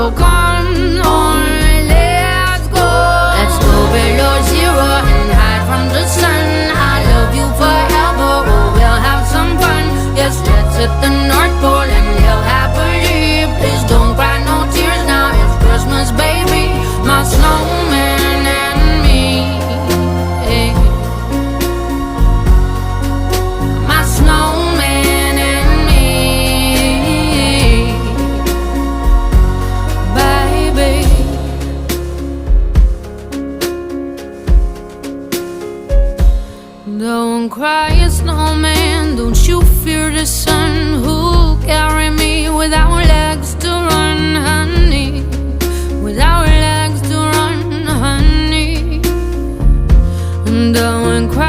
So come on, let's go. Let's go below zero and hide from the sun. I love you forever, oh, we'll have some fun. Yes, let's hit the North Pole and live happily. Please don't cry no tears now, it's Christmas, baby. My snowman and me. My snowman and me, baby. Don't cry, snowman, don't you fear the sun. Who'll carry me without legs to run?